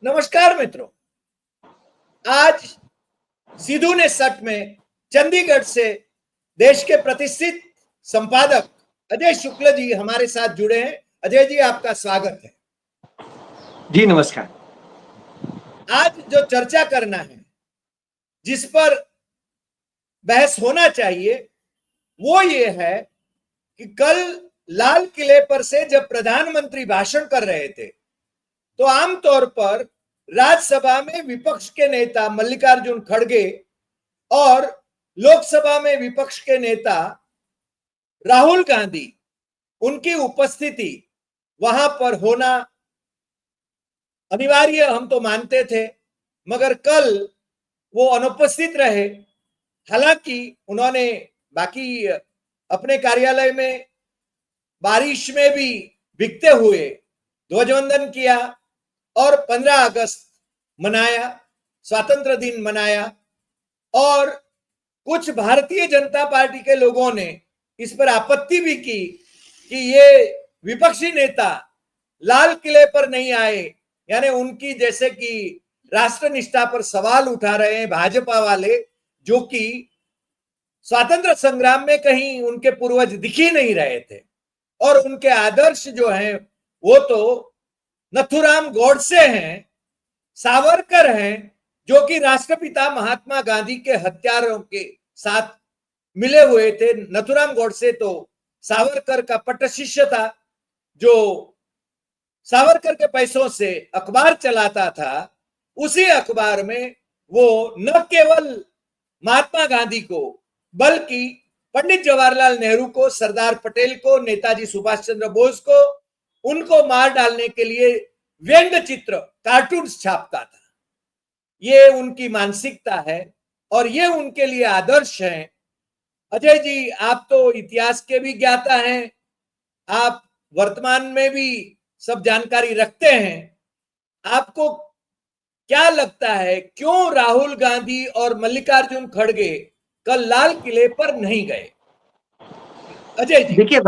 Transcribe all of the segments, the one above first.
नमस्कार मित्रों, आज सिद्धू ने सट में चंडीगढ़ से देश के प्रतिष्ठित संपादक अजय शुक्ल जी हमारे साथ जुड़े हैं। अजय जी, आपका स्वागत है। जी नमस्कार। आज जो चर्चा करना है, जिस पर बहस होना चाहिए, वो ये है कि कल लाल किले पर से जब प्रधानमंत्री भाषण कर रहे थे तो आमतौर पर राज्यसभा में विपक्ष के नेता मल्लिकार्जुन खड़गे और लोकसभा में विपक्ष के नेता राहुल गांधी, उनकी उपस्थिति वहां पर होना अनिवार्य हम तो मानते थे, मगर कल वो अनुपस्थित रहे। हालांकि उन्होंने बाकी अपने कार्यालय में बारिश में भी भीगते हुए ध्वजवंदन किया और 15 अगस्त मनाया, स्वतंत्र दिन मनाया। और कुछ भारतीय जनता पार्टी के लोगों ने इस पर आपत्ति भी की कि ये विपक्षी नेता लाल किले पर नहीं आए, यानी उनकी जैसे कि राष्ट्र निष्ठा पर सवाल उठा रहे हैं भाजपा वाले, जो कि स्वातंत्र संग्राम में कहीं उनके पूर्वज दिख ही नहीं रहे थे। और उनके आदर्श जो हैं वो तो नथुराम गोडसे हैं, सावरकर हैं, जो कि राष्ट्रपिता महात्मा गांधी के हत्यारों के साथ मिले हुए थे। नथुराम गोडसे तो सावरकर का पट्ट शिष्य था, जो सावरकर के पैसों से अखबार चलाता था। उसी अखबार में वो न केवल महात्मा गांधी को बल्कि पंडित जवाहरलाल नेहरू को, सरदार पटेल को, नेताजी सुभाष चंद्र बोस को, उनको मार डालने के लिए व्यंग्य चित्र, कार्टून्स छापता था। ये उनकी मानसिकता है और ये उनके लिए आदर्श है। अजय जी, आप तो इतिहास के भी ज्ञाता हैं, आप वर्तमान में भी सब जानकारी रखते हैं। आपको क्या लगता है, क्यों राहुल गांधी और मल्लिकार्जुन खड़गे कल लाल किले पर नहीं गए? अजय जी। देखिए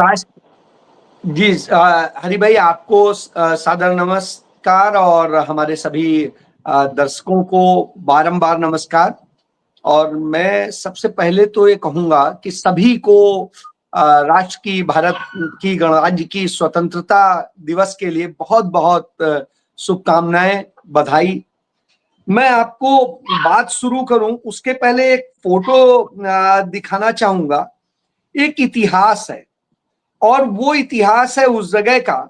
जी हरि भाई, आपको सादर नमस्कार और हमारे सभी दर्शकों को बारंबार नमस्कार। और मैं सबसे पहले तो ये कहूंगा कि सभी को राष्ट्र की, भारत की गणराज्य की स्वतंत्रता दिवस के लिए बहुत बहुत शुभकामनाएं, बधाई। मैं आपको बात शुरू करूं उसके पहले एक फोटो दिखाना चाहूंगा। एक इतिहास है और वो इतिहास है उस जगह का।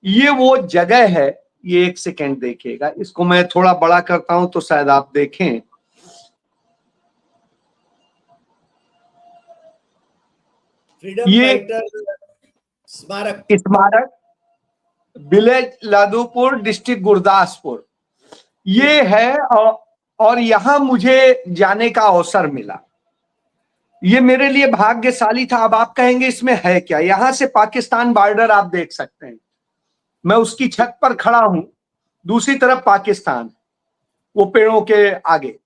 ये वो जगह है, ये एक सेकेंड देखिएगा, इसको मैं थोड़ा बड़ा करता हूं तो शायद आप देखें। फ्रीडम फाइटर स्मारक, विलेज लादूपुर, डिस्ट्रिक्ट गुरदासपुर, ये है। और यहां मुझे जाने का अवसर मिला। ये मेरे लिए भाग्यशाली था। अब आप कहेंगे इसमें है क्या? यहां से पाकिस्तान बॉर्डर आप देख सकते हैं। मैं उसकी छत पर खड़ा हूं, दूसरी तरफ पाकिस्तान, वो पेड़ों के आगे।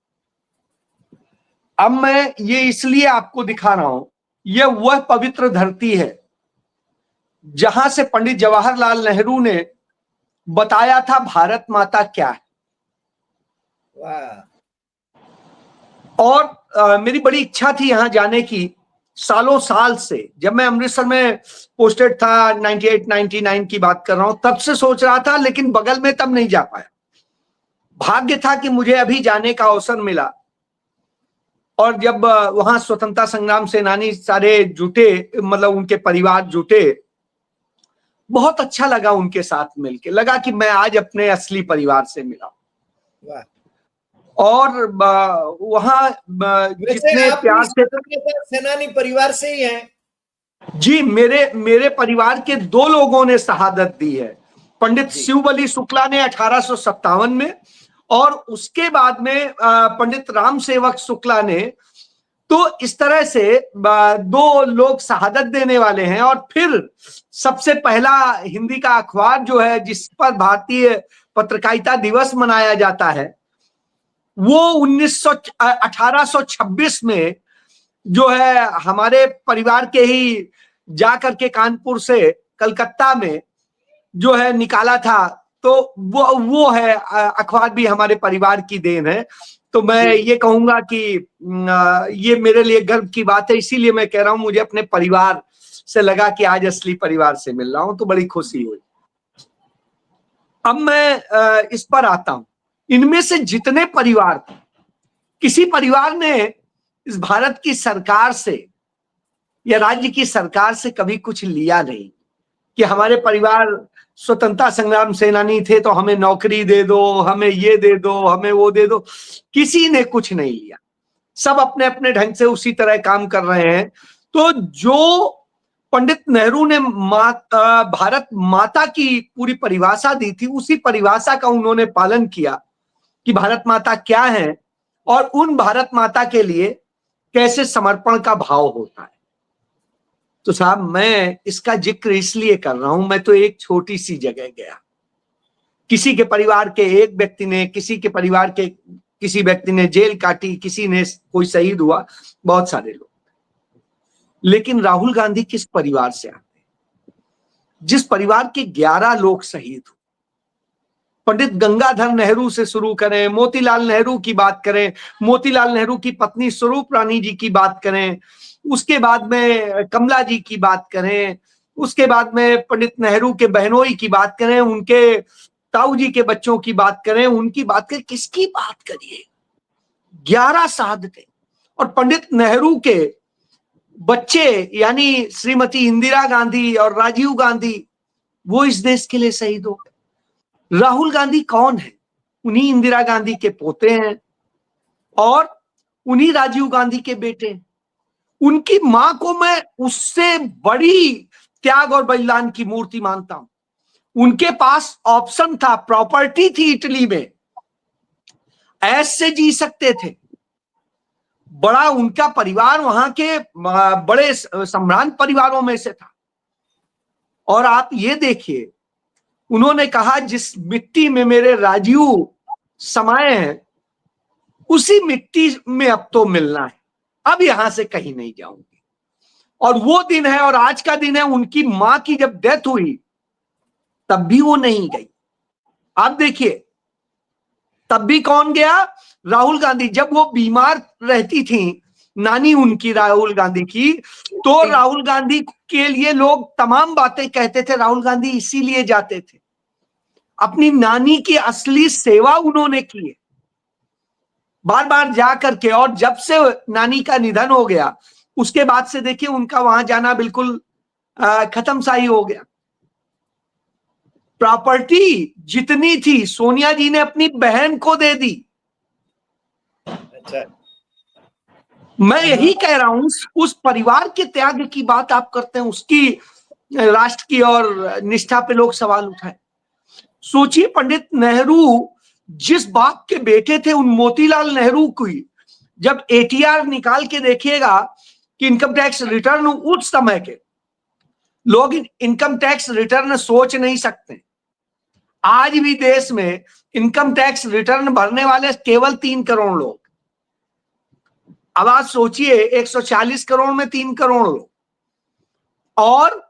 अब मैं ये इसलिए आपको दिखा रहा हूं, यह वह पवित्र धरती है जहां से पंडित जवाहरलाल नेहरू ने बताया था भारत माता क्या है। वाह। और मेरी बड़ी इच्छा थी यहां जाने की, सालों साल से। जब मैं अमृतसर में पोस्टेड था, 98 99 की बात कर रहा हूं, तब से सोच रहा था, लेकिन बगल में तब नहीं जा पाया। भाग्य था कि मुझे अभी जाने का अवसर मिला। और जब वहां स्वतंत्रता संग्राम सेनानी सारे जुटे, मतलब उनके परिवार जुटे, बहुत अच्छा लगा उनके साथ मिलके। लगा कि मैं आज अपने असली परिवार से मिला। वाह। और वहां जितने प्यार से, सेनानी परिवार से ही हैं? जी, मेरे परिवार के 2 लोगों ने शहादत दी है। पंडित शिवबली शुक्ला ने 1857 में, और उसके बाद में पंडित राम सेवक शुक्ला ने। तो इस तरह से 2 लोग शहादत देने वाले हैं। और फिर सबसे पहला हिंदी का अखबार जो है, जिस पर भारतीय पत्रकारिता दिवस मनाया जाता है, वो 1826 में जो है हमारे परिवार के ही जा करके कानपुर से कलकत्ता में जो है निकाला था तो वो है, अखबार भी हमारे परिवार की देन है। तो मैं ये कहूंगा कि ये मेरे लिए गर्व की बात है, इसीलिए मैं कह रहा हूं मुझे अपने परिवार से लगा कि आज असली परिवार से मिल रहा हूं, तो बड़ी खुशी हुई। अब मैं इस पर आता हूं। इनमें से जितने परिवार थे, किसी परिवार ने इस भारत की सरकार से या राज्य की सरकार से कभी कुछ लिया नहीं कि हमारे परिवार स्वतंत्रता संग्राम सेनानी थे तो हमें नौकरी दे दो, हमें ये दे दो, हमें वो दे दो। किसी ने कुछ नहीं लिया, सब अपने अपने ढंग से उसी तरह काम कर रहे हैं। तो जो पंडित नेहरू ने भारत माता की पूरी परिभाषा दी थी, उसी परिभाषा का उन्होंने पालन किया कि भारत माता क्या है और उन भारत माता के लिए कैसे समर्पण का भाव होता है। तो साहब, मैं इसका जिक्र इसलिए कर रहा हूं, मैं तो एक छोटी सी जगह गया, किसी के परिवार के एक व्यक्ति ने, किसी के परिवार के किसी व्यक्ति ने जेल काटी, किसी ने कोई शहीद हुआ, बहुत सारे लोग। लेकिन राहुल गांधी किस परिवार से आते हैं? जिस परिवार के 11 लोग शहीद हुए, पंडित गंगाधर नेहरू से शुरू करें, मोतीलाल नेहरू की बात करें, मोतीलाल नेहरू की पत्नी स्वरूप रानी जी की बात करें, उसके बाद में कमला जी की बात करें, उसके बाद में पंडित नेहरू के बहनोई की बात करें, उनके ताऊ जी के बच्चों की बात करें, उनकी बात करें, किसकी बात करिए? 11 शहादतें। और पंडित नेहरू के बच्चे यानी श्रीमती इंदिरा गांधी और राजीव गांधी, वो इस देश के लिए शहीद हो गए। राहुल गांधी कौन है? उन्हीं इंदिरा गांधी के पोते हैं और उन्हीं राजीव गांधी के बेटे हैं। उनकी मां को मैं उससे बड़ी त्याग और बलिदान की मूर्ति मानता हूं। उनके पास ऑप्शन था, प्रॉपर्टी थी इटली में, ऐसे जी सकते थे। बड़ा उनका परिवार वहां के बड़े सम्रांत परिवारों में से था। और आप ये देखिए, उन्होंने कहा जिस मिट्टी में मेरे राजीव समाये हैं, उसी मिट्टी में अब तो मिलना है, अब यहां से कहीं नहीं जाऊंगी। और वो दिन है, और आज का दिन है, उनकी मां की जब डेथ हुई तब भी वो नहीं गई। आप देखिए, तब भी कौन गया? राहुल गांधी। जब वो बीमार रहती थी नानी उनकी, राहुल गांधी की, तो राहुल गांधी के लिए लोग तमाम बातें कहते थे। राहुल गांधी इसीलिए जाते थे, अपनी नानी की असली सेवा उन्होंने की है बार बार जा करके। और जब से नानी का निधन हो गया, उसके बाद से देखिए उनका वहां जाना बिल्कुल खत्म सा ही हो गया। प्रॉपर्टी जितनी थी सोनिया जी ने अपनी बहन को दे दी। अच्छा, मैं यही कह रहा हूं, उस परिवार के त्याग की बात आप करते हैं, उसकी राष्ट्र की और निष्ठा पे लोग सवाल उठाए। सोचिए, पंडित नेहरू जिस बाप के बेटे थे, उन मोतीलाल नेहरू की जब एटीआर निकाल के देखिएगा कि इनकम टैक्स रिटर्न, उस समय के लोग इनकम टैक्स रिटर्न सोच नहीं सकते। आज भी देश में इनकम टैक्स रिटर्न भरने वाले केवल 3 करोड़ लोग। अब आप सोचिए, 140 करोड़ में 3 करोड़ लोग, और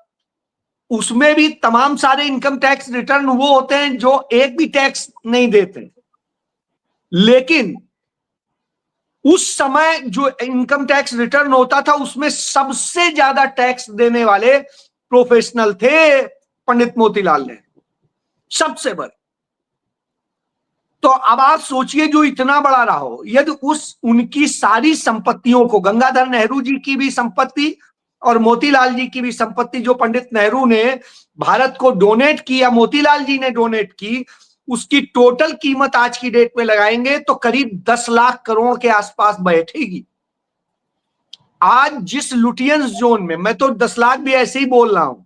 उसमें भी तमाम सारे इनकम टैक्स रिटर्न वो होते हैं जो एक भी टैक्स नहीं देते। लेकिन उस समय जो इनकम टैक्स रिटर्न होता था, उसमें सबसे ज्यादा टैक्स देने वाले प्रोफेशनल थे पंडित मोतीलाल नेहरू, सबसे बड़े। तो अब आप सोचिए, जो इतना बड़ा रहा हो, यदि उनकी सारी संपत्तियों को, गंगाधर नेहरू जी की भी संपत्ति और मोतीलाल जी की भी संपत्ति जो पंडित नेहरू ने भारत को डोनेट की या मोतीलाल जी ने डोनेट की, उसकी टोटल कीमत आज की डेट में लगाएंगे तो करीब 10 लाख करोड़ के आसपास बैठेगी। आज जिस लुटियंस जोन में, मैं तो 10 लाख भी ऐसे ही बोल रहा हूं,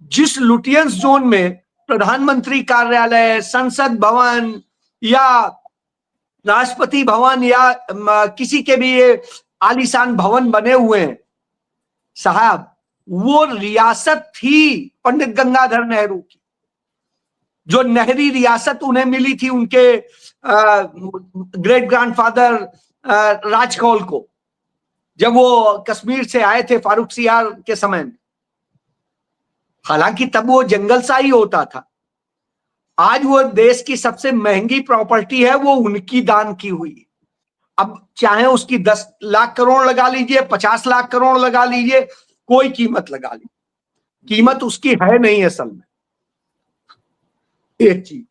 जिस लुटियंस जोन में प्रधानमंत्री कार्यालय, संसद भवन या राष्ट्रपति भवन या किसी के भी ये आलीशान भवन बने हुए हैं साहब, वो रियासत थी पंडित गंगाधर नेहरू की। जो नहरी रियासत उन्हें मिली थी उनके ग्रेट ग्रैंडफादर राजकौल को, जब वो कश्मीर से आए थे फारूक सियार के समय में। हालांकि तब वो जंगल सा ही होता था। आज वो देश की सबसे महंगी प्रॉपर्टी है, वो उनकी दान की हुई। अब चाहे उसकी 10 लाख करोड़ लगा लीजिए, 50 लाख करोड़ लगा लीजिए, कोई कीमत लगा लीजिए, कीमत उसकी है नहीं असल में। एक चीज।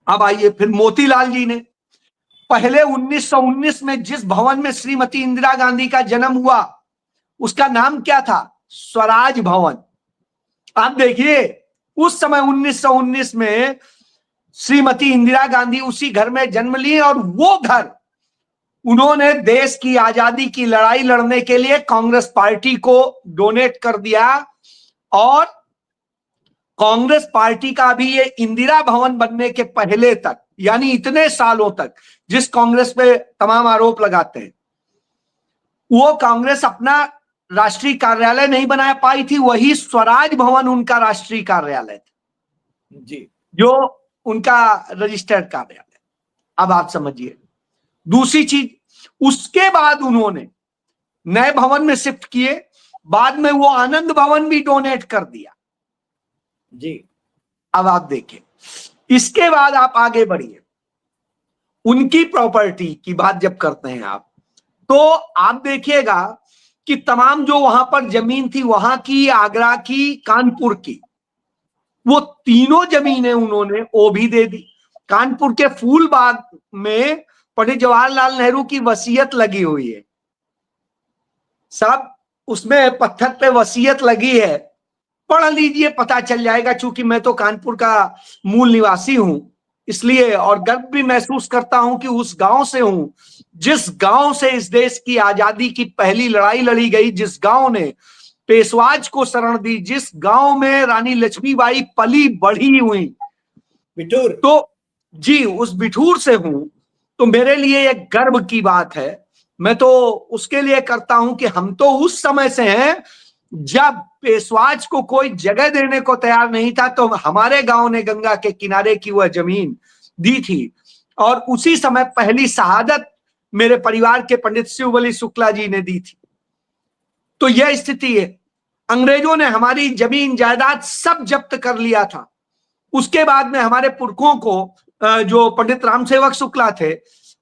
अब आइए फिर मोतीलाल जी ने पहले 1919 में जिस भवन में श्रीमती इंदिरा गांधी का जन्म हुआ उसका नाम क्या था? स्वराज भवन। आप देखिए उस समय 1919 में श्रीमती इंदिरा गांधी उसी घर में जन्म ली और वो घर उन्होंने देश की आजादी की लड़ाई लड़ने के लिए कांग्रेस पार्टी को डोनेट कर दिया। और कांग्रेस पार्टी का भी ये इंदिरा भवन बनने के पहले तक, यानी इतने सालों तक जिस कांग्रेस पे तमाम आरोप लगाते हैं, वो कांग्रेस अपना राष्ट्रीय कार्यालय नहीं बना पाई थी। वही स्वराज भवन उनका राष्ट्रीय कार्यालय था जी, जो उनका रजिस्टर्ड कार्यालय। अब आप समझिए दूसरी चीज, उसके बाद उन्होंने नए भवन में शिफ्ट किए, बाद में वो आनंद भवन भी डोनेट कर दिया जी। अब आप देखें, इसके बाद आप आगे बढ़िए, उनकी प्रॉपर्टी की बात जब करते हैं आप, तो आप देखिएगा कि तमाम जो वहां पर जमीन थी, वहां की, आगरा की, कानपुर की, वो तीनों जमीनें उन्होंने वो भी दे दी। कानपुर के फूलबाग में पंडित जवाहरलाल नेहरू की वसीयत लगी हुई है, सब उसमें पत्थर पे वसीयत लगी है, पढ़ लीजिए पता चल जाएगा। चूंकि मैं तो कानपुर का मूल निवासी हूं इसलिए, और गर्व भी महसूस करता हूं कि उस गांव से हूं जिस गांव से इस देश की आजादी की पहली लड़ाई लड़ी गई, जिस गांव ने पेशवाज को शरण दी, जिस गांव में रानी लक्ष्मीबाई पली बढ़ी हुई, बिठूर। तो जी उस बिठूर से हूं। तो मेरे लिए एक गर्व की बात है। मैं तो उसके लिए करता हूं कि हम तो उस समय से हैं जब पेशवाज को कोई जगह देने को तैयार नहीं था, तो हमारे गांव ने गंगा के किनारे की वह जमीन दी थी। और उसी समय पहली शहादत मेरे परिवार के पंडित शिवबली शुक्ला जी ने दी थी। तो यह स्थिति है। अंग्रेजों ने हमारी जमीन जायदाद सब जब्त कर लिया था। उसके बाद में हमारे पुरखों को, जो पंडित रामसेवक शुक्ला थे,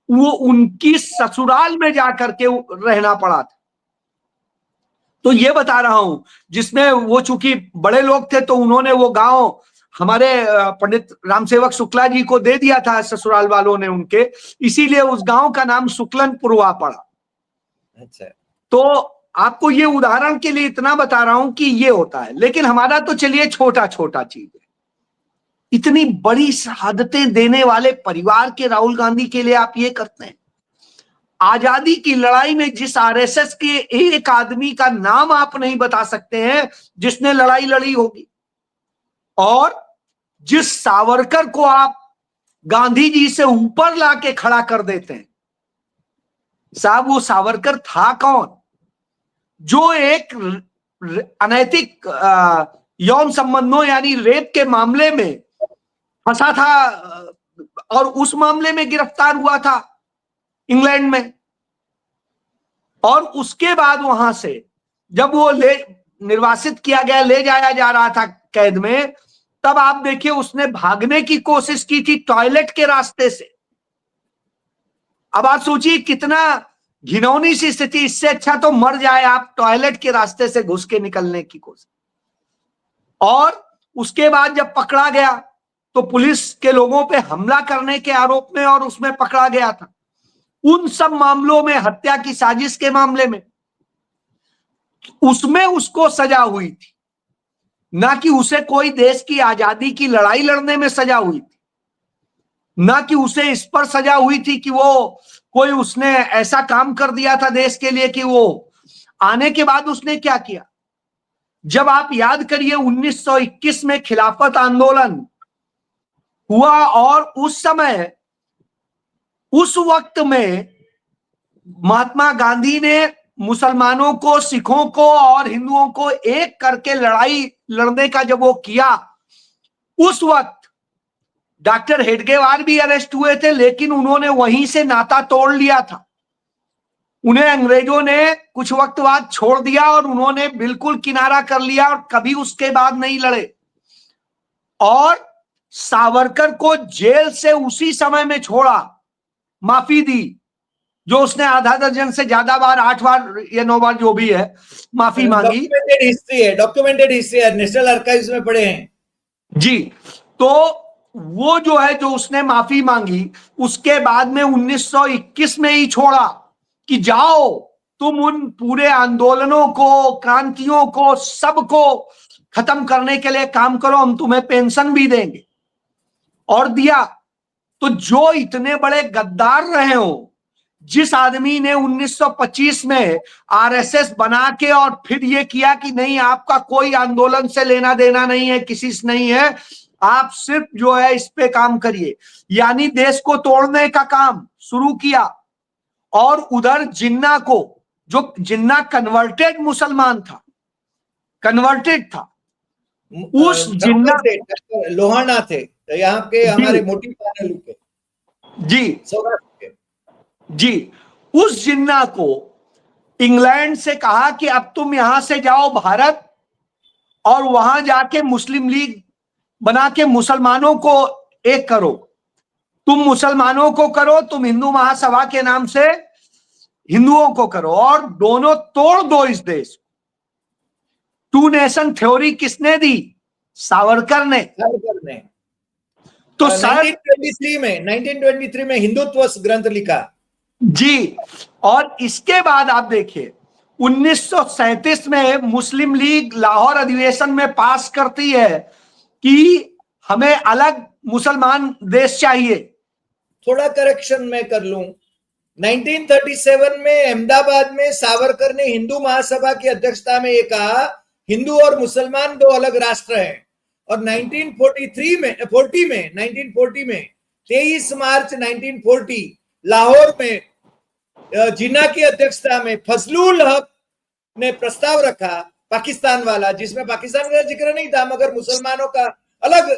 वो उनकी ससुराल में जाकर के रहना पड़ा था। तो ये बता रहा हूं, जिसमें वो चूंकि बड़े लोग थे तो उन्होंने वो गांव हमारे पंडित रामसेवक शुक्ला जी को दे दिया था, ससुराल वालों ने उनके, इसीलिए उस गांव का नाम शुक्लनपुर हुआ पड़ा। अच्छा। तो आपको ये उदाहरण के लिए इतना बता रहा हूं कि ये होता है। लेकिन हमारा तो चलिए छोटा छोटा चीज है, इतनी बड़ी शहादतें देने वाले परिवार के राहुल गांधी के लिए आप ये करते हैं। आजादी की लड़ाई में जिस आरएसएस के एक आदमी का नाम आप नहीं बता सकते हैं जिसने लड़ाई लड़ी होगी, और जिस सावरकर को आप गांधी जी से ऊपर लाके खड़ा कर देते हैं। साहब वो सावरकर था कौन? जो एक अनैतिक यौन संबंधों यानी रेप के मामले में फंसा था और उस मामले में गिरफ्तार हुआ था इंग्लैंड में। और उसके बाद वहां से जब वो निर्वासित किया गया, ले जाया जा रहा था कैद में, तब आप देखिए उसने भागने की कोशिश की थी टॉयलेट के रास्ते से। अब आप सोचिए कितना घिनौनी सी स्थिति। इससे अच्छा तो मर जाए आप टॉयलेट के रास्ते से घुस के निकलने की कोशिश। और उसके बाद जब पकड़ा गया तो पुलिस के लोगों पे हमला करने के आरोप में और उसमें पकड़ा गया था। उन सब मामलों में, हत्या की साजिश के मामले में, उसमें उसको सजा हुई थी, ना कि उसे कोई देश की आजादी की लड़ाई लड़ने में सजा हुई थी, ना कि उसे इस पर सजा हुई थी कि वो कोई उसने ऐसा काम कर दिया था देश के लिए कि वो आने के बाद उसने क्या किया। जब आप याद करिए 1921 में खिलाफत आंदोलन हुआ और उस समय, उस वक्त में महात्मा गांधी ने मुसलमानों को, सिखों को और हिंदुओं को एक करके लड़ाई लड़ने का जब वो किया, उस वक्त डॉक्टर हेडगेवार भी अरेस्ट हुए थे, लेकिन उन्होंने वहीं से नाता तोड़ लिया था। उन्हें अंग्रेजों ने कुछ वक्त बाद छोड़ दिया और उन्होंने बिल्कुल किनारा कर लिया और कभी उसके बाद नहीं लड़े। और सावरकर को जेल से उसी समय में छोड़ा, माफी दी, जो उसने आधा दर्जन से ज्यादा बार, 8 बार या 9 बार जो भी है, माफी मांगी। डॉक्यूमेंटेड हिस्ट्री है, नेशनल आर्काइव्स में पढ़े हैं जी। तो वो जो है, जो उसने माफी मांगी, उसके बाद में 1921 में ही छोड़ा कि जाओ तुम उन पूरे आंदोलनों को, क्रांतियों को, सबको खत्म करने के लिए काम करो, हम तुम्हें पेंशन भी देंगे, और दिया। तो जो इतने बड़े गद्दार रहे हो, जिस आदमी ने 1925 में आरएसएस बना के और फिर ये किया कि नहीं, आपका कोई आंदोलन से लेना देना नहीं है, किसी से नहीं है, आप सिर्फ जो है इस पे काम करिए, यानी देश को तोड़ने का काम शुरू किया। और उधर जिन्ना को, जो जिन्ना कन्वर्टेड मुसलमान था, कन्वर्टेड था, उस जिन्ना, लोहाना थे यहाँ के, हमारे मोटी पैनल के, जी सौराष्ट्र के, जी, उस जिन्ना को इंग्लैंड से कहा कि अब तुम यहां से जाओ भारत, और वहां जाके मुस्लिम लीग बना के मुसलमानों को एक करो, तुम मुसलमानों को करो, तुम हिंदू महासभा के नाम से हिंदुओं को करो, और दोनों तोड़ दो इस देश। टू नेशन थ्योरी किसने दी? सावरकर ने। तो 1923 में हिंदुत्व ग्रंथ लिखा जी। और इसके बाद आप देखिए 1937 में मुस्लिम लीग लाहौर अधिवेशन में पास करती है कि हमें अलग मुसलमान देश चाहिए। थोड़ा करेक्शन मैं कर लूं, 1937 में अहमदाबाद में सावरकर ने हिंदू महासभा की अध्यक्षता में ये कहा, हिंदू और मुसलमान दो अलग राष्ट्र हैं। और 1940 में 23 मार्च 1940 लाहौर में जिन्ना की अध्यक्षता में फजलुल हक ने प्रस्ताव रखा, पाकिस्तान वाला, जिसमें पाकिस्तान का जिक्र नहीं था, मगर मुसलमानों का अलग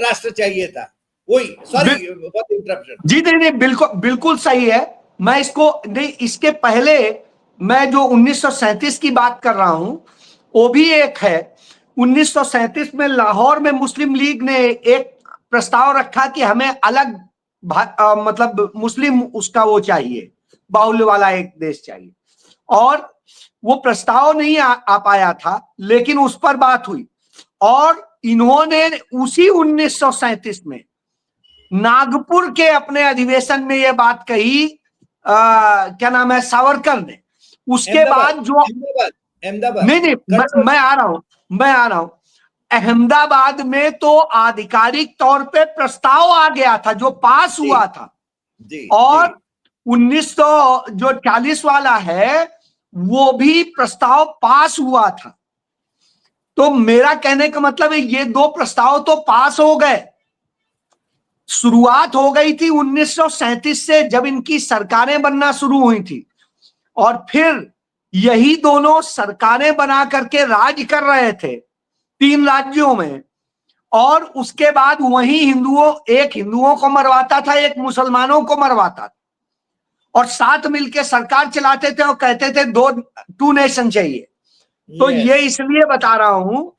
राष्ट्र चाहिए था। वही, सॉरी इंटरप्शन। जी नहीं, बिल्कुल बिल्कुल सही है। मैं इसको नहीं, इसके पहले मैं जो 1937 की बात कर रहा हूं, वो भी एक है। 1937 में लाहौर में मुस्लिम लीग ने एक प्रस्ताव रखा कि हमें अलग मतलब मुस्लिम उसका वो चाहिए, बाहुल्य वाला एक देश चाहिए, और वो प्रस्ताव नहीं आ पाया था, लेकिन उस पर बात हुई। और इन्होंने उसी 1937 में नागपुर के अपने अधिवेशन में ये बात कही, क्या नाम है, सावरकर ने। उसके बाद जो अहमदाबाद, नहीं, मैं आ रहा हूं। अहमदाबाद में तो आधिकारिक तौर पे प्रस्ताव आ गया था, जो पास हुआ था। और 1940 वाला है, वो भी प्रस्ताव पास हुआ था। तो मेरा कहने का मतलब है, ये दो प्रस्ताव तो पास हो गए। शुरुआत हो गई थी 1937 से, जब इनकी सरकारें बनना शुरू हुई थी, और फिर यही दोनों सरकारें बना करके राज कर रहे थे 3 राज्यों में। और उसके बाद वही एक हिंदुओं को मरवाता था, एक मुसलमानों को मरवाता था, और साथ मिलकर सरकार चलाते थे और कहते थे टू नेशन चाहिए। तो ये इसलिए बता रहा हूं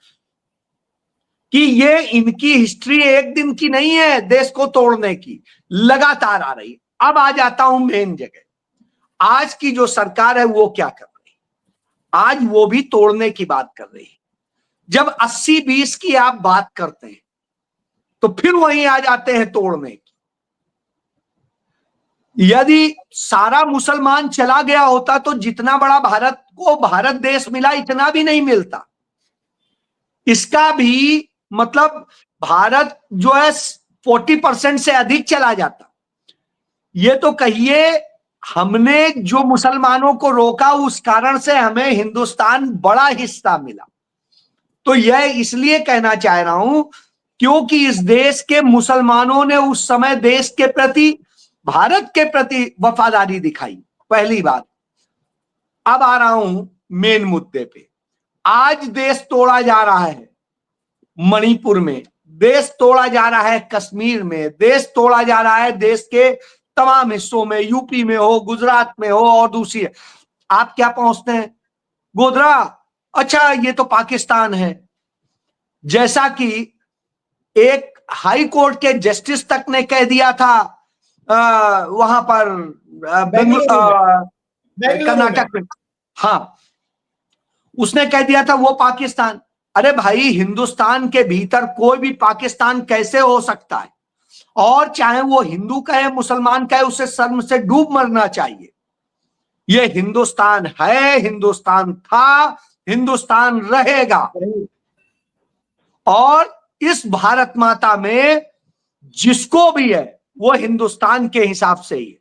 कि ये इनकी हिस्ट्री एक दिन की नहीं है, देश को तोड़ने की लगातार आ रही। अब आ जाता हूं मेन जगह। आज की जो सरकार है वो क्या कर रही है? आज वो भी तोड़ने की बात कर रही है। जब 80-20 की आप बात करते हैं, तो फिर वहीं आ जाते हैं तोड़ने की। यदि सारा मुसलमान चला गया होता, तो जितना बड़ा भारत को भारत देश मिला, इतना भी नहीं मिलता। इसका भी मतलब भारत जो है 40% से अधिक चला जाता। ये तो कहिए, हमने जो मुसलमानों को रोका, उस कारण से हमें हिंदुस्तान बड़ा हिस्सा मिला। तो यह इसलिए कहना चाह रहा हूं क्योंकि इस देश के मुसलमानों ने उस समय देश के प्रति, भारत के प्रति वफादारी दिखाई, पहली बात। अब आ रहा हूं मेन मुद्दे पे। आज देश तोड़ा जा रहा है मणिपुर में, देश तोड़ा जा रहा है कश्मीर में, देश तोड़ा जा रहा है देश के तमाम हिस्सों में, यूपी में हो, गुजरात में हो, और दूसरी। आप क्या पहुंचते हैं? गोधरा, अच्छा ये तो पाकिस्तान है। जैसा कि एक हाई कोर्ट के जस्टिस तक ने कह दिया था वहां पर कर्नाटक में, हाँ, उसने कह दिया था वो पाकिस्तान। अरे भाई, हिंदुस्तान के भीतर कोई भी पाकिस्तान कैसे हो सकता है? और चाहे वो हिंदू कहे मुसलमान कहे, उसे शर्म से डूब मरना चाहिए। ये हिंदुस्तान है, हिंदुस्तान था, हिंदुस्तान रहेगा। और इस भारत माता में जिसको भी है वो हिंदुस्तान के हिसाब से ही है।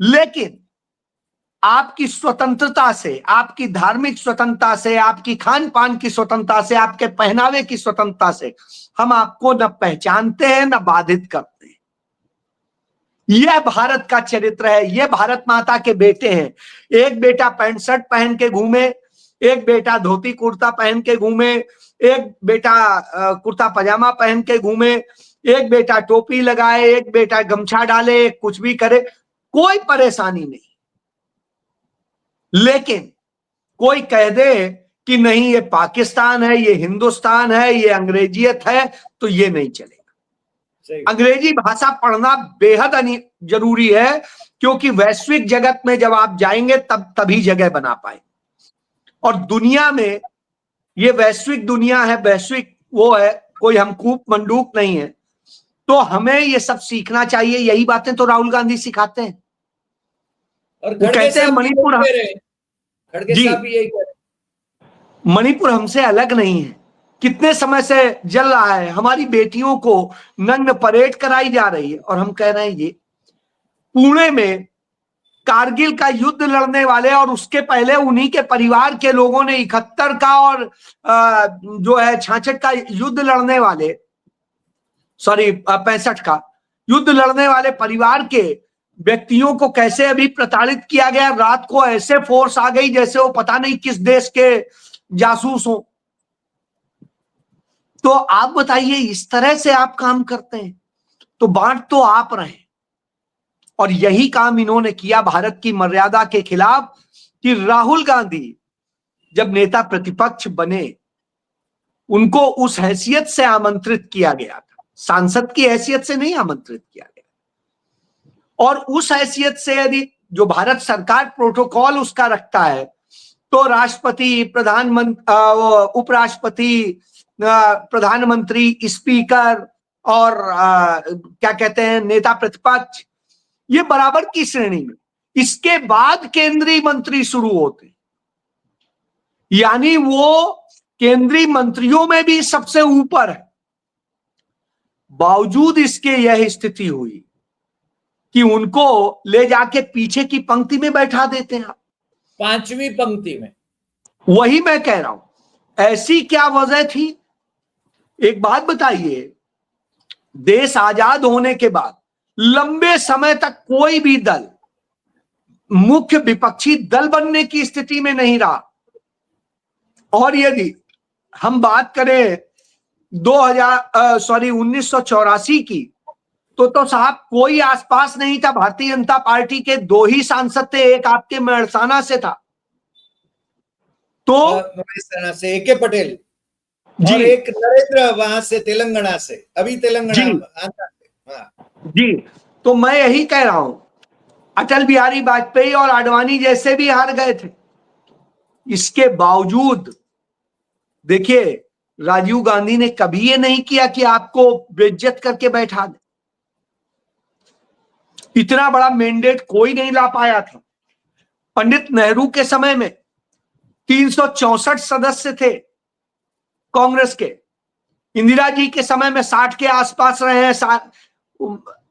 लेकिन आपकी स्वतंत्रता से, आपकी धार्मिक स्वतंत्रता से, आपकी खान पान की स्वतंत्रता से, आपके पहनावे की स्वतंत्रता से हम आपको न पहचानते हैं न बाधित करते हैं। यह भारत का चरित्र है, यह भारत माता के बेटे हैं। एक बेटा पैंट शर्ट पहन के घूमे, एक बेटा धोती कुर्ता पहन के घूमे, एक बेटा कुर्ता पजामा पहन के घूमे, एक बेटा टोपी लगाए, एक बेटा गमछा डाले, कुछ भी करे, कोई परेशानी नहीं। लेकिन कोई कह दे कि नहीं ये पाकिस्तान है, ये हिंदुस्तान है, ये अंग्रेजियत है, तो ये नहीं चलेगा। अंग्रेजी भाषा पढ़ना बेहद जरूरी है, क्योंकि वैश्विक जगत में जब आप जाएंगे तभी जगह बना पाए। और दुनिया में ये वैश्विक दुनिया है, वैश्विक वो है, कोई हम कूप मंडूक नहीं है। तो हमें ये सब सीखना चाहिए। यही बातें तो राहुल गांधी सिखाते हैं। और वो कहते हैं मणिपुर, जी, मणिपुर हमसे अलग नहीं है, कितने समय से जल रहा है, हमारी बेटियों को नग्न परेड कराई जा रही है। और हम कह रहे हैं ये पुणे में कारगिल का युद्ध लड़ने वाले और उसके पहले उन्हीं के परिवार के लोगों ने 71 का और जो है 66 का युद्ध लड़ने वाले, सॉरी 65 का युद्ध लड़ने वाले परिवार के व्यक्तियों को कैसे अभी प्रताड़ित किया गया। रात को ऐसे फोर्स आ गई जैसे वो पता नहीं किस देश के जासूस हो। तो आप बताइए, इस तरह से आप काम करते हैं तो बांट तो आप रहे। और यही काम इन्होंने किया भारत की मर्यादा के खिलाफ, कि राहुल गांधी जब नेता प्रतिपक्ष बने, उनको उस हैसियत से आमंत्रित किया गया था, सांसद की हैसियत से नहीं आमंत्रित किया गया। और उस हैसियत से यदि जो भारत सरकार प्रोटोकॉल उसका रखता है, तो राष्ट्रपति, प्रधानमंत्री, उपराष्ट्रपति, प्रधानमंत्री, स्पीकर और क्या कहते हैं नेता प्रतिपक्ष, ये बराबर की श्रेणी में। इसके बाद केंद्रीय मंत्री शुरू होते, यानी वो केंद्रीय मंत्रियों में भी सबसे ऊपर है। बावजूद इसके यह स्थिति हुई कि उनको ले जाके पीछे की पंक्ति में बैठा देते हैं, 5वीं पंक्ति में। वही मैं कह रहा हूं, ऐसी क्या वजह थी? एक बात बताइए, देश आजाद होने के बाद लंबे समय तक कोई भी दल मुख्य विपक्षी दल बनने की स्थिति में नहीं रहा। और यदि हम बात करें 1984 की, तो साहब कोई आसपास नहीं था। भारतीय जनता पार्टी के 2 ही सांसद थे, एक आपके मेहसाना से था, तो मेहसाना से AK पटेल जी, और एक नरेंद्र वहां से तेलंगाना से, अभी तेलंगाना आता है। हाँ जी, तो मैं यही कह रहा हूं, अटल बिहारी वाजपेयी और आडवाणी जैसे भी हार गए थे। इसके बावजूद देखिए, राजीव गांधी ने कभी ये नहीं किया कि आपको बेइज्जत करके बैठा दे। इतना बड़ा मैंडेट कोई नहीं ला पाया था। पंडित नेहरू के समय में 364 सदस्य थे कांग्रेस के, इंदिरा जी के समय में 60 के आसपास रहे हैं।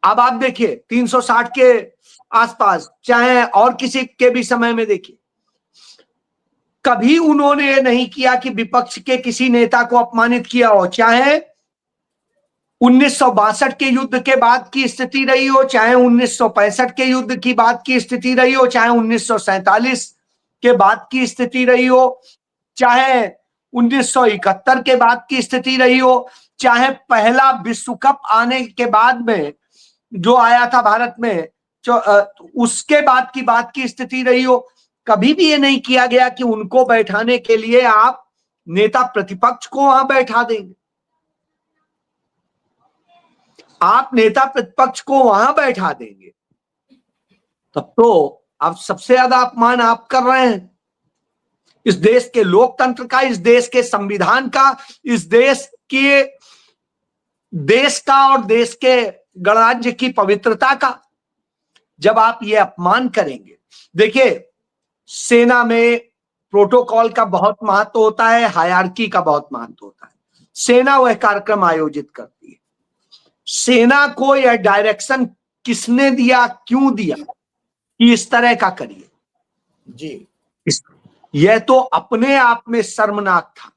अब आप देखिए 360 के आसपास, चाहे और किसी के भी समय में देखिए, कभी उन्होंने ये नहीं किया कि विपक्ष के किसी नेता को अपमानित किया हो। चाहे 1962 के युद्ध के बाद की स्थिति रही हो, चाहे 1965 के युद्ध की बात की स्थिति रही हो, चाहे 1947 के बाद की स्थिति रही हो, चाहे 1971 के बाद की स्थिति रही हो, चाहे पहला विश्व कप आने के बाद में जो आया था भारत में, उसके बाद की स्थिति रही हो, कभी भी ये नहीं किया गया कि उनको बैठाने के लिए आप नेता प्रतिपक्ष को वहां बैठा देंगे। आप नेता प्रतिपक्ष को वहां बैठा देंगे, तब तो आप सबसे ज्यादा अपमान आप कर रहे हैं इस देश के लोकतंत्र का, इस देश के संविधान का, इस देश का और देश के गणराज्य की पवित्रता का। जब आप ये अपमान करेंगे, देखिए सेना में प्रोटोकॉल का बहुत महत्व होता है, हायरार्की का बहुत महत्व होता है। सेना वह कार्यक्रम आयोजित करती है। सेना को यह डायरेक्शन किसने दिया, क्यों दिया कि इस तरह का करिए जी, यह तो अपने आप में शर्मनाक था,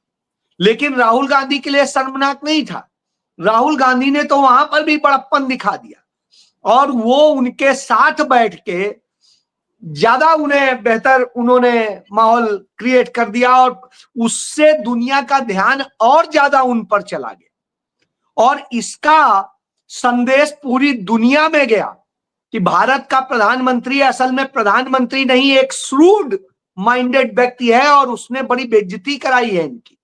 लेकिन राहुल गांधी के लिए शर्मनाक नहीं था। राहुल गांधी ने तो वहां पर भी बड़प्पन दिखा दिया और वो उनके साथ बैठ के ज्यादा उन्हें बेहतर उन्होंने माहौल क्रिएट कर दिया और उससे दुनिया का ध्यान और ज्यादा उन पर चला गया और इसका संदेश पूरी दुनिया में गया कि भारत का प्रधानमंत्री असल में प्रधानमंत्री नहीं, एक श्रूड माइंडेड व्यक्ति है और उसने बड़ी बेइज्जती कराई है इनकी,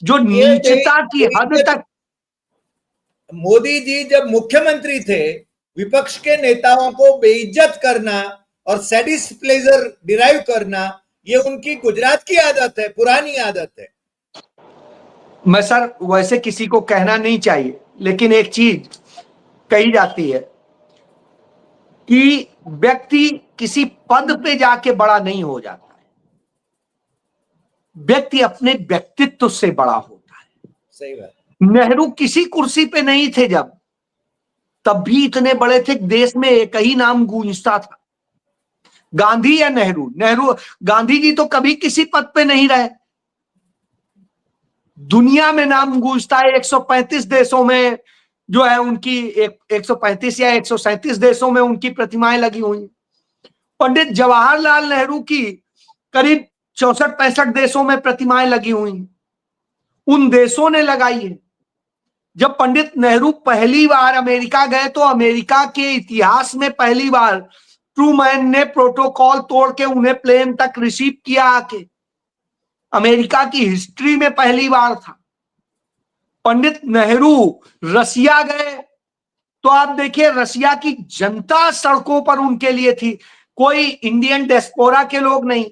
जो नीचता की हद तक। मोदी जी जब मुख्यमंत्री थे, विपक्ष के नेताओं को बेइज्जत करना और सैडिस्ट प्लेजर डिराइव करना, ये उनकी गुजरात की आदत है, पुरानी आदत है। मैं सर वैसे किसी को कहना नहीं चाहिए, लेकिन एक चीज कही जाती है कि व्यक्ति किसी पद पे जाके बड़ा नहीं हो जाता है, व्यक्ति अपने व्यक्तित्व से बड़ा होता है। सही बात। नेहरू किसी कुर्सी पे नहीं थे जब, तब भी इतने बड़े थे, देश में एक ही नाम गूंजता था, गांधी या नेहरू। गांधी जी तो कभी किसी पद पे नहीं रहे, दुनिया में नाम गूंजता है। 135 देशों में जो है उनकी 135 या 137 देशों में उनकी प्रतिमाएं लगी हुई। पंडित जवाहरलाल नेहरू की करीब 64-65 देशों में प्रतिमाएं लगी हुई, उन देशों ने लगाई है। जब पंडित नेहरू पहली बार अमेरिका गए तो अमेरिका के इतिहास में पहली बार ट्रूमैन ने प्रोटोकॉल तोड़ के उन्हें प्लेन तक रिसीव किया आके, अमेरिका की हिस्ट्री में पहली बार था। पंडित नेहरू रसिया गए तो आप देखिए रसिया की जनता सड़कों पर उनके लिए थी, कोई इंडियन डियास्पोरा के लोग नहीं।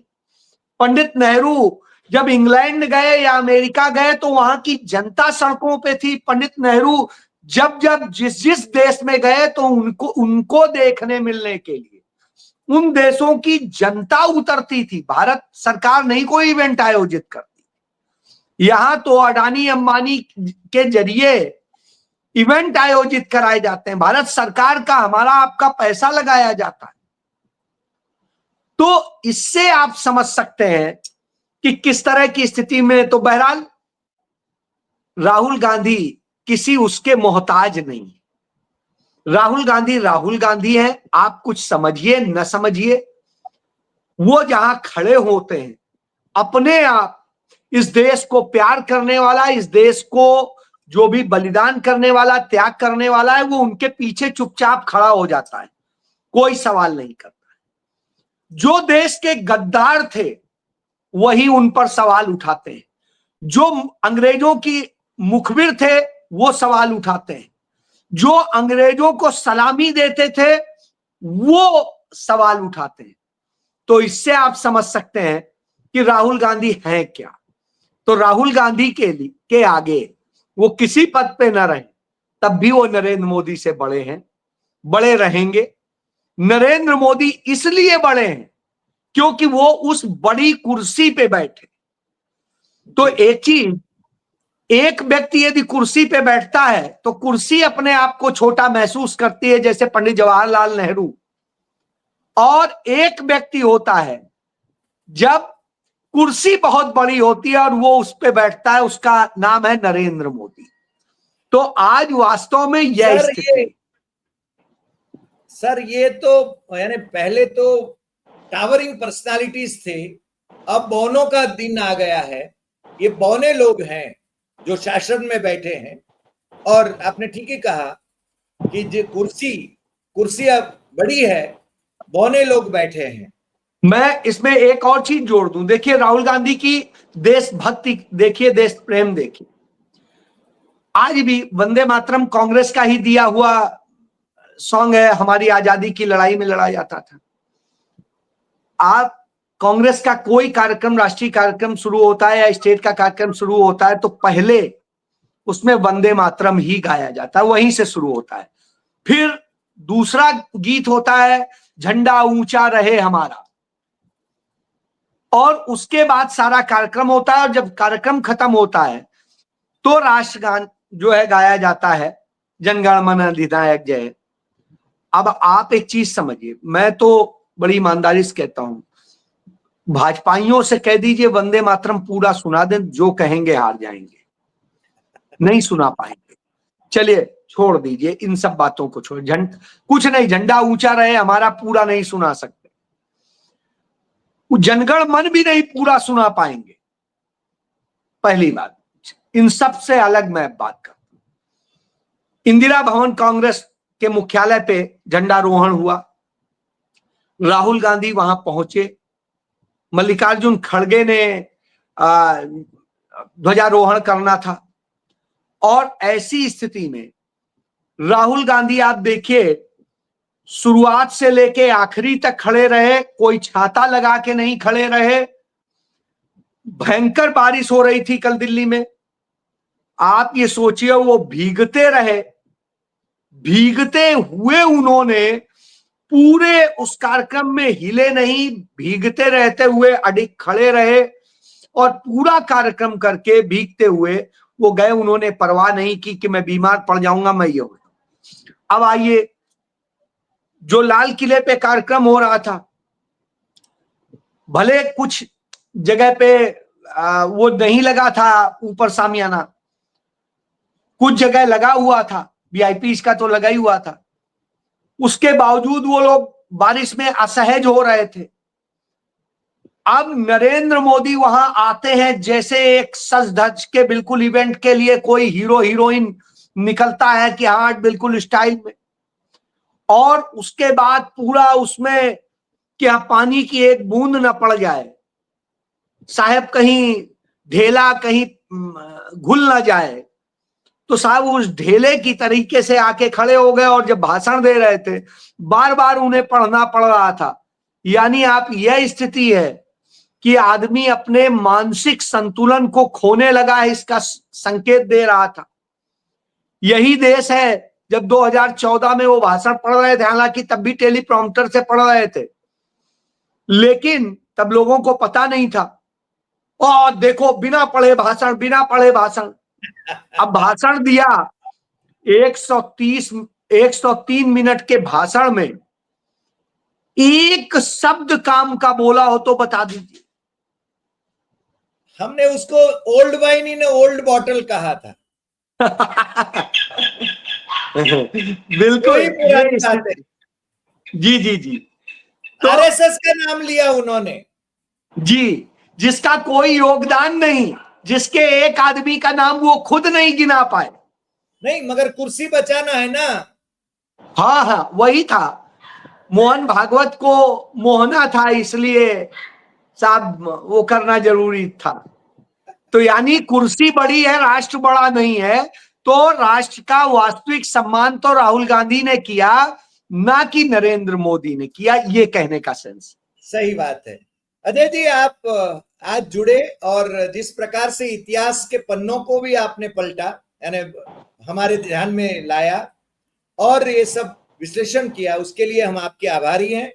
पंडित नेहरू जब इंग्लैंड गए या अमेरिका गए तो वहां की जनता सड़कों पे थी। पंडित नेहरू जब जिस देश में गए तो उनको देखने मिलने के लिए उन देशों की जनता उतरती थी। भारत सरकार नहीं कोई इवेंट आयोजित करती, यहां तो अडानी अंबानी के जरिए इवेंट आयोजित कराए जाते हैं, भारत सरकार का हमारा आपका पैसा लगाया जाता है। तो इससे आप समझ सकते हैं कि किस तरह की स्थिति में। तो बहरहाल राहुल गांधी किसी उसके मोहताज नहीं, राहुल गांधी है। आप कुछ समझिए न समझिए, वो जहां खड़े होते हैं अपने आप इस देश को प्यार करने वाला, इस देश को जो भी बलिदान करने वाला, त्याग करने वाला है, वो उनके पीछे चुपचाप खड़ा हो जाता है, कोई सवाल नहीं करता है। जो देश के गद्दार थे वही उन पर सवाल उठाते हैं, जो अंग्रेजों की मुखबिर थे वो सवाल उठाते हैं, जो अंग्रेजों को सलामी देते थे वो सवाल उठाते हैं। तो इससे आप समझ सकते हैं कि राहुल गांधी हैं क्या। तो राहुल गांधी के आगे वो किसी पद पे न रहे, तब भी वो नरेंद्र मोदी से बड़े हैं, बड़े रहेंगे। नरेंद्र मोदी इसलिए बड़े हैं क्योंकि वो उस बड़ी कुर्सी पे बैठे। तो एक व्यक्ति यदि कुर्सी पे बैठता है तो कुर्सी अपने आप को छोटा महसूस करती है, जैसे पंडित जवाहरलाल नेहरू। और एक व्यक्ति होता है जब कुर्सी बहुत बड़ी होती है और वो उस पे बैठता है, उसका नाम है नरेंद्र मोदी। तो आज वास्तव में यह स्थिति। सर ये तो यानी पहले तो टावरिंग पर्सनालिटीज थे, अब बौनों का दिन आ गया है। ये बौने लोग हैं जो शासन में बैठे हैं। और आपने ठीक ही कहा कि जो कुर्सी अब बड़ी है, बौने लोग बैठे हैं। मैं इसमें एक और चीज जोड़ दूं, देखिए राहुल गांधी की देशभक्ति देखिए, देश प्रेम देखिए। आज भी वंदे मातरम कांग्रेस का ही दिया हुआ सॉन्ग है, हमारी आजादी की लड़ाई में लड़ा जाता था। आप कांग्रेस का कोई कार्यक्रम, राष्ट्रीय कार्यक्रम शुरू होता है या स्टेट का कार्यक्रम शुरू होता है तो पहले उसमें वंदे मातरम ही गाया जाता है, वहीं से शुरू होता है। फिर दूसरा गीत होता है झंडा ऊंचा रहे हमारा, और उसके बाद सारा कार्यक्रम होता है। और जब कार्यक्रम खत्म होता है तो राष्ट्रगान जो है गाया जाता है, जनगण मन अधिनायक जय। अब आप एक चीज समझिए, मैं तो बड़ी ईमानदारी से कहता हूं, भाजपाइयों से कह दीजिए वंदे मातरम पूरा सुना दें, जो कहेंगे हार जाएंगे, नहीं सुना पाएंगे। चलिए छोड़ दीजिए इन सब बातों को, छोड़ कुछ नहीं, झंडा ऊंचा रहे हमारा पूरा नहीं सुना सकते, जनगण मन भी नहीं पूरा सुना पाएंगे। पहली बात, इन सब से अलग मैं बात करता हूं। इंदिरा भवन कांग्रेस के मुख्यालय पे झंडारोहण हुआ, राहुल गांधी वहां पहुंचे, मल्लिकार्जुन खड़गे ने ध्वजारोहण करना था। और ऐसी स्थिति में राहुल गांधी आप देखिए शुरुआत से लेके आखिरी तक खड़े रहे, कोई छाता लगा के नहीं खड़े रहे। भयंकर बारिश हो रही थी कल दिल्ली में, आप ये सोचिए वो भीगते रहे, भीगते हुए उन्होंने पूरे उस कार्यक्रम में हिले नहीं, भीगते रहते हुए अडिग खड़े रहे और पूरा कार्यक्रम करके भीगते हुए वो गए। उन्होंने परवाह नहीं की कि मैं बीमार पड़ जाऊंगा, मैं ये हो। अब आइए, जो लाल किले पे कार्यक्रम हो रहा था, भले कुछ जगह पे वो नहीं लगा था ऊपर सामियाना, कुछ जगह लगा हुआ था, वीआईपी का तो लगा ही हुआ था, उसके बावजूद वो लोग बारिश में असहज हो रहे थे। अब नरेंद्र मोदी वहां आते हैं जैसे एक सज धज के बिल्कुल इवेंट के लिए कोई हीरो हीरोइन निकलता है कि हाँ बिल्कुल स्टाइल में, और उसके बाद पूरा उसमें क्या पानी की एक बूंद न पड़ जाए, साहब कहीं ढेला कहीं घुल ना जाए, तो साहब उस ढेले की तरीके से आके खड़े हो गए। और जब भाषण दे रहे थे बार बार उन्हें पढ़ना पड़ रहा था। यानी आप यह स्थिति है कि आदमी अपने मानसिक संतुलन को खोने लगा है, इसका संकेत दे रहा था। यही देश है जब 2014 में वो भाषण पढ़ रहे थे, हालांकि तब भी टेलीप्रॉम्प्टर से पढ़ रहे थे, लेकिन तब लोगों को पता नहीं था। और देखो बिना पढ़े भाषण, बिना पढ़े भाषण। अब भाषण दिया 103 मिनट के भाषण में एक शब्द काम का बोला हो तो बता दीजिए। हमने उसको old wine in old bottle कहा था। बिल्कुल पुरानी बात है। जी जी जी, तो आरएसएस का नाम लिया उन्होंने जी, जिसका कोई योगदान नहीं, जिसके एक आदमी का नाम वो खुद नहीं गिना पाए। नहीं, मगर कुर्सी बचाना है ना। हाँ हाँ, वही था, मोहन भागवत को मोहना था, इसलिए साहब वो करना जरूरी था। तो यानी कुर्सी बड़ी है, राष्ट्र बड़ा नहीं है। तो राष्ट्र का वास्तविक सम्मान तो राहुल गांधी ने किया, ना कि नरेंद्र मोदी ने किया, ये कहने का सेंस। सही बात है। अजय जी, आप आज जुड़े और जिस प्रकार से इतिहास के पन्नों को भी आपने पलटा, यानी हमारे ध्यान में लाया और ये सब विश्लेषण किया, उसके लिए हम आपके आभारी हैं।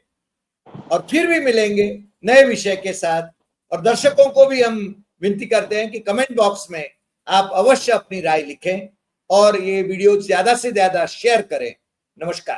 और फिर भी मिलेंगे नए विषय के साथ। और दर्शकों को भी हम विनती करते हैं कि कमेंट बॉक्स में आप अवश्य अपनी राय लिखें और ये वीडियो ज्यादा से ज्यादा शेयर करें। नमस्कार।